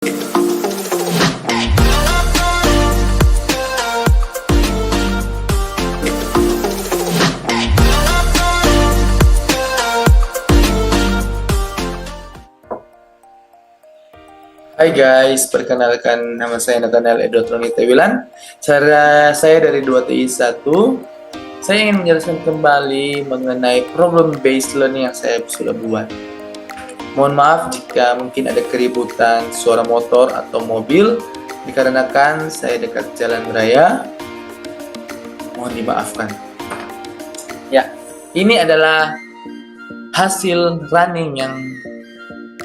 Hai guys, perkenalkan nama saya Nathanael Edward Roni Tewilan. Saya dari 2TI1. Saya ingin menjelaskan kembali mengenai problem based learning yang saya sudah buat. Mohon maaf jika mungkin ada keributan suara motor atau mobil, dikarenakan saya dekat jalan raya. Mohon dimaafkan. Ya, ini adalah hasil running yang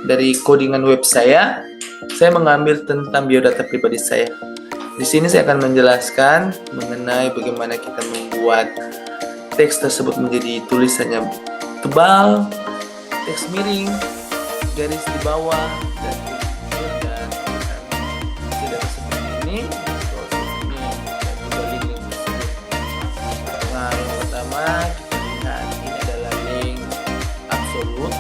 dari codingan web saya. Saya mengambil tentang biodata pribadi saya. Di sini saya akan menjelaskan mengenai bagaimana kita membuat teks tersebut menjadi tulisannya tebal, teks miring, garis di bawah, dan tidak seperti ini. Nah, yang pertama kita lihat ini adalah link absolut.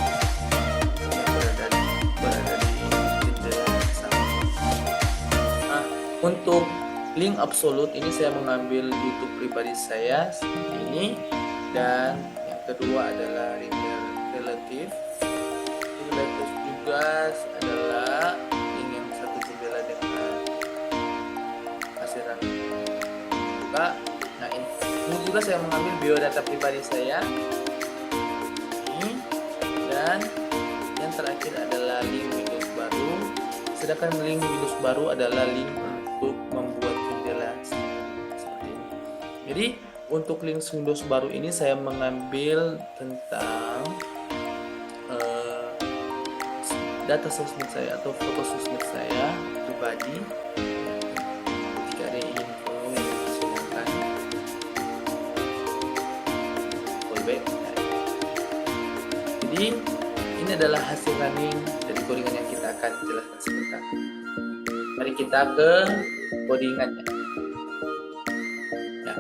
Untuk link absolut ini saya mengambil YouTube pribadi saya seperti ini, dan yang kedua adalah link relatif. Relatif juga adalah link yang satu jendela dengan hasilan juga. Nah ini juga saya mengambil biodata pribadi saya ini, dan yang terakhir adalah link Windows baru. Sedangkan link Windows baru adalah link untuk membuat jendela seperti ini. Jadi untuk link Windows baru ini saya mengambil tentang data sosmed saya atau foto sosmed saya pribadi. Jika ada yang ingin follow, silakan fallback. Jadi ini adalah hasil running dari codingan yang kita akan jelaskan sebentar. Mari kita ke codingannya. Nah,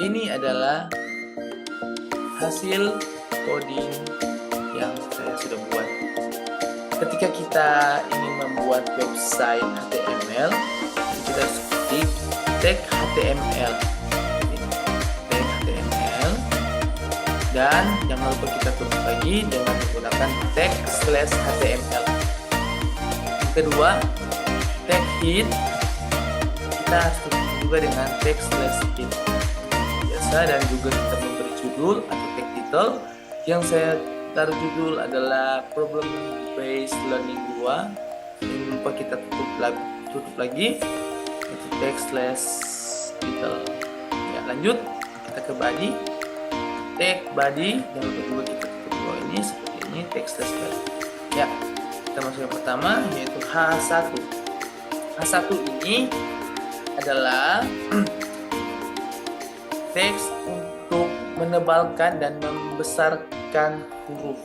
ini adalah hasil coding yang saya sudah buat. Ketika kita ingin membuat website HTML, kita ketik tag HTML, tag HTML, dan jangan lupa kita tutup lagi dengan menggunakan tag /HTML. Yang kedua, tag head kita harus tutup juga dengan tag /head biasa, dan juga kita memberi judul atau tag title. Yang saya taruh judul adalah problem based learning 2. Jangan lupa kita tutup lagi itu tag /title. Ya, lanjut kita ke body, tag body, jangan lupa juga kita tutup bawah ini seperti ini, tag /body. Ya, kita masuk yang pertama yaitu H1. H1 ini adalah teks untuk menebalkan dan membesarkan huruf.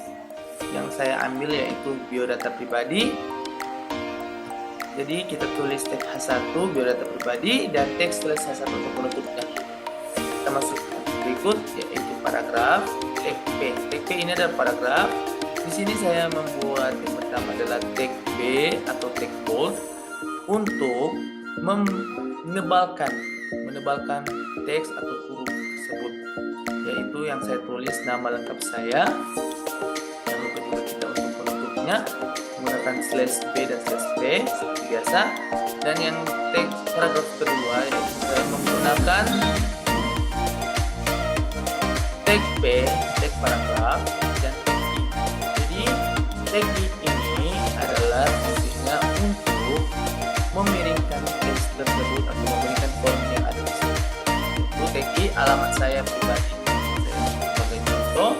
Yang saya ambil yaitu biodata pribadi. Jadi kita tulis tag H1 biodata pribadi dan teks /H1 untuk penutupnya. Kita masuk ke berikut yaitu paragraf, tag P. Tag P ini adalah paragraf. Di sini saya membuat yang pertama adalah tag B atau tag bold untuk menebalkan teks atau huruf tersebut, yaitu yang saya tulis nama lengkap saya. Jangan lupa juga kita untuk penutupnya menggunakan /B dan /P seperti biasa. Dan yang teks paragraf kedua yaitu saya menggunakan tag P, tag paragraf, dan tag I. Jadi tag I ini adalah fungsinya untuk memiringkan teks tersebut atau memberikan form yang ada di sini. Itu tag I alamat saya pribadi. Saya sebagai contoh,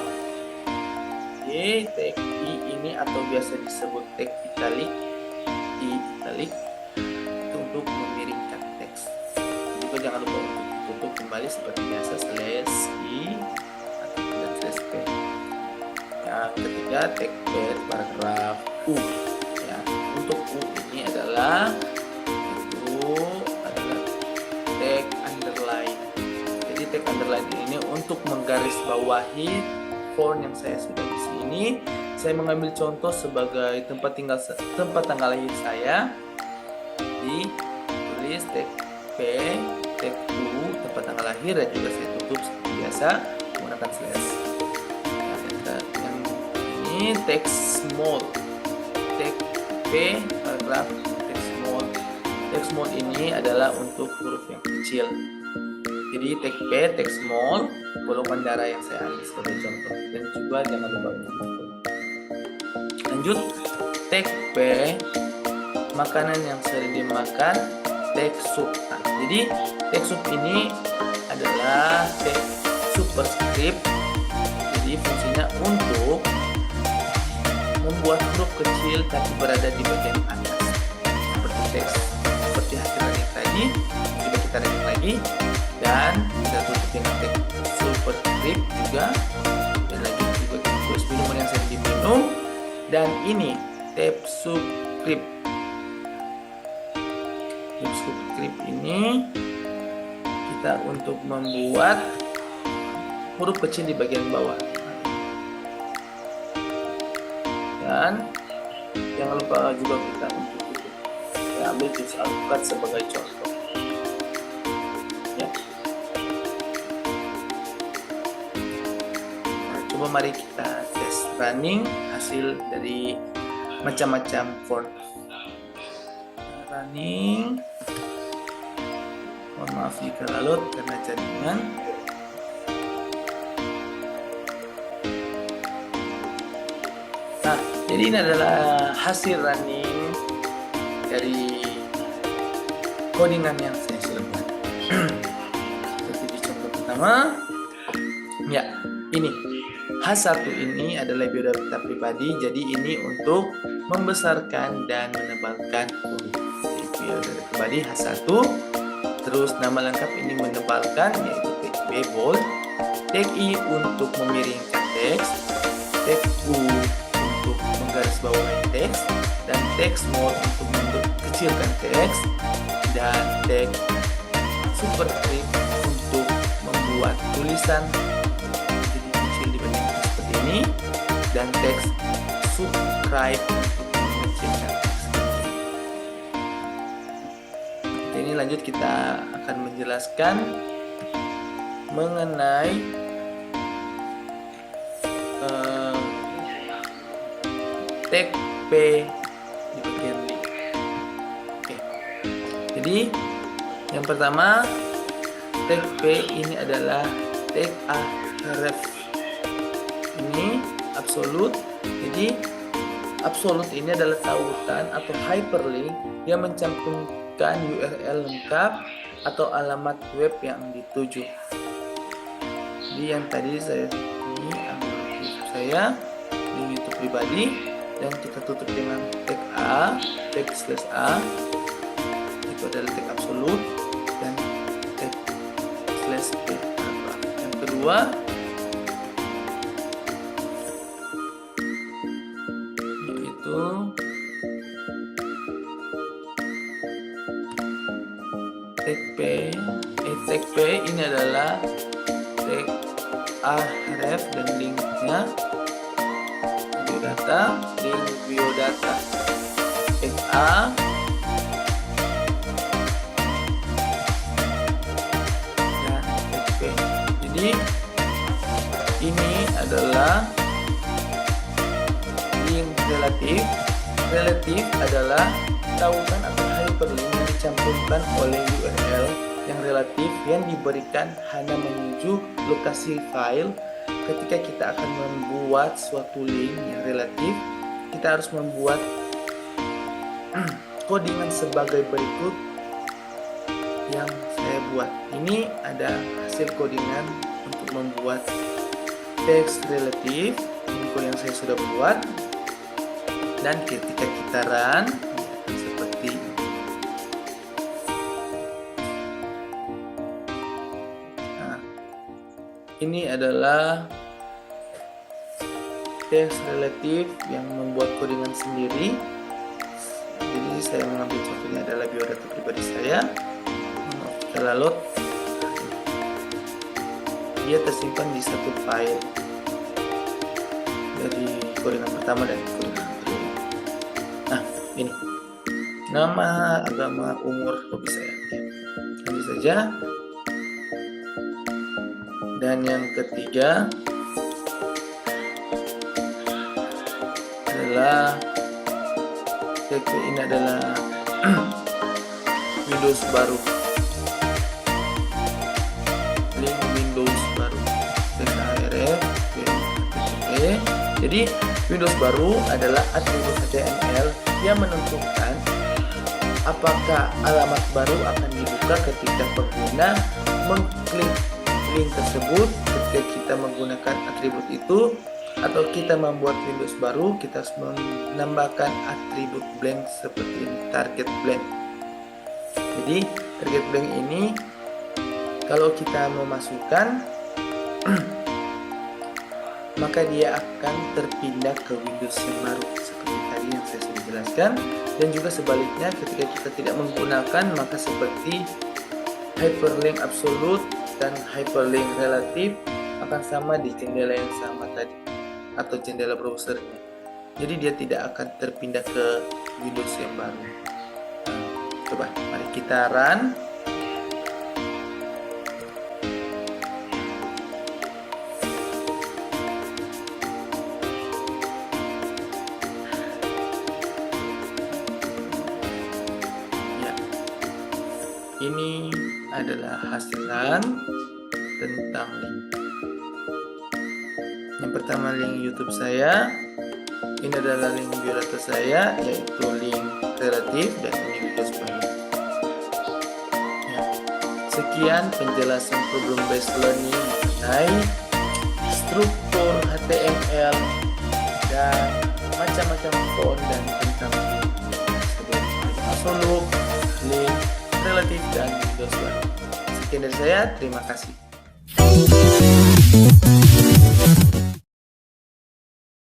tag I ini atau biasa disebut tag italic, I italic, itu untuk memiringkan teks. Juga jangan lupa untuk tutup kembali seperti biasa /I dan /P. Yang ketiga tag P paragraf U. Ya, untuk U ini adalah tag underline. Jadi tag underline ini untuk menggarisbawahi font yang saya sudah isi ini. Saya mengambil contoh sebagai tempat tanggal lahir saya. Jadi tulis tag P, tag U, tempat tanggal lahir, dan juga saya tutup seperti biasa menggunakan slash. Yang ini text small, tag P, paragraf, text small. Text small ini adalah untuk huruf yang kecil. Jadi tag P, text small, golongan darah yang saya ambil sebagai contoh. Dan juga jangan lupa untuk lanjut tag P, makanan yang sering dimakan, tag sub. Nah, jadi tag sub ini adalah tag superscript. Jadi fungsinya untuk membuat huruf kecil tapi berada di bagian atas seperti teks, seperti hasil running tadi. Coba kita running lagi dan kita tutup dengan tag superscript juga. Dan lanjut juga kita tulis minuman yang sering diminum. Dan ini tab subscript. Tab subscript ini kita untuk membuat huruf kecil di bagian bawah. Dan jangan lupa juga kita untuk tutup. Saya ambil tulis alpukat sebagai contoh. Ya. Nah, coba mari kita tes running hasil dari macam-macam font. Running. Mohon maaf jika lalut karena jaringan. Nah, jadi ini adalah hasil running dari codingan yang saya sudah buat. Seperti di contoh pertama, ya ini H1 ini adalah biodata pribadi, jadi ini untuk membesarkan dan menebalkan huruf. Biodata pribadi H1, terus nama lengkap ini menebalkan yaitu tag B bold, tag I untuk memiringkan teks, tag U untuk menggaris bawahi teks, dan tag small untuk mengkecilkan teks, dan tag superscript untuk membuat tulisan jadi kecil di bagian seperti ini, dan teks subscribe untuk mengecilkan teks. Ini lanjut kita akan menjelaskan mengenai tag P di bagian link. Oke. Jadi yang pertama tag P ini adalah tag href. Ini absolute. Jadi absolute ini adalah tautan atau hyperlink yang mencantumkan URL lengkap atau alamat web yang dituju. Jadi yang tadi saya ini ambil YouTube saya di YouTube pribadi dan kita tutup dengan tag A, tag slash A, itu adalah tag absolute, dan tag slash P. Yang kedua yaitu tag P. Tag P ini adalah tag href dan linknya biodata, link biodata, tag A, dan tag P. Jadi ini adalah link relatif. Relatif adalah tautan atau hyperlink yang dicantumkan oleh URL yang relatif yang diberikan hanya menuju lokasi file. Ketika kita akan membuat suatu link yang relatif, kita harus membuat codingan sebagai berikut yang saya buat. Ini ada hasil codingan untuk membuat teks relatif, info yang saya sudah buat. Dan ketika kita run seperti ini. Nah, ini adalah teks relatif yang membuat codingan sendiri. Jadi saya mengambil contohnya adalah biodata pribadi saya. Kita lalu dia tersimpan di satu file dari codingan pertama dan codingan kedua. Nah, ini nama, agama, umur, hobi saya. Lanjut saja. Dan yang ketiga adalah ini adalah Windows baru, link Windows baru, TKRF. Jadi Windows baru adalah atribut HTML yang menentukan apakah alamat baru akan dibuka ketika pengguna mengklik link tersebut. Ketika kita menggunakan atribut itu atau kita membuat Windows baru, kita harus menambahkan atribut blank seperti ini, target blank. Jadi target blank ini kalau kita memasukkan maka dia akan terpindah ke Windows yang baru seperti tadi yang saya sudah jelaskan. Dan juga sebaliknya, ketika kita tidak menggunakan maka seperti hyperlink absolut dan hyperlink relatif akan sama di jendela yang sama tadi atau jendela browsernya. Jadi dia tidak akan terpindah ke Windows yang baru. Coba mari kita run. Ini adalah hasilan tentang link. Yang pertama link YouTube saya, ini adalah link biodata saya, yaitu link relatif, dan ini Windows baru. Sekian penjelasan problem based learning mengenai struktur HTML dan macam-macam font dan tentang link absolut, link relatif, dan Windows baru. Sekian dari saya, terima kasih.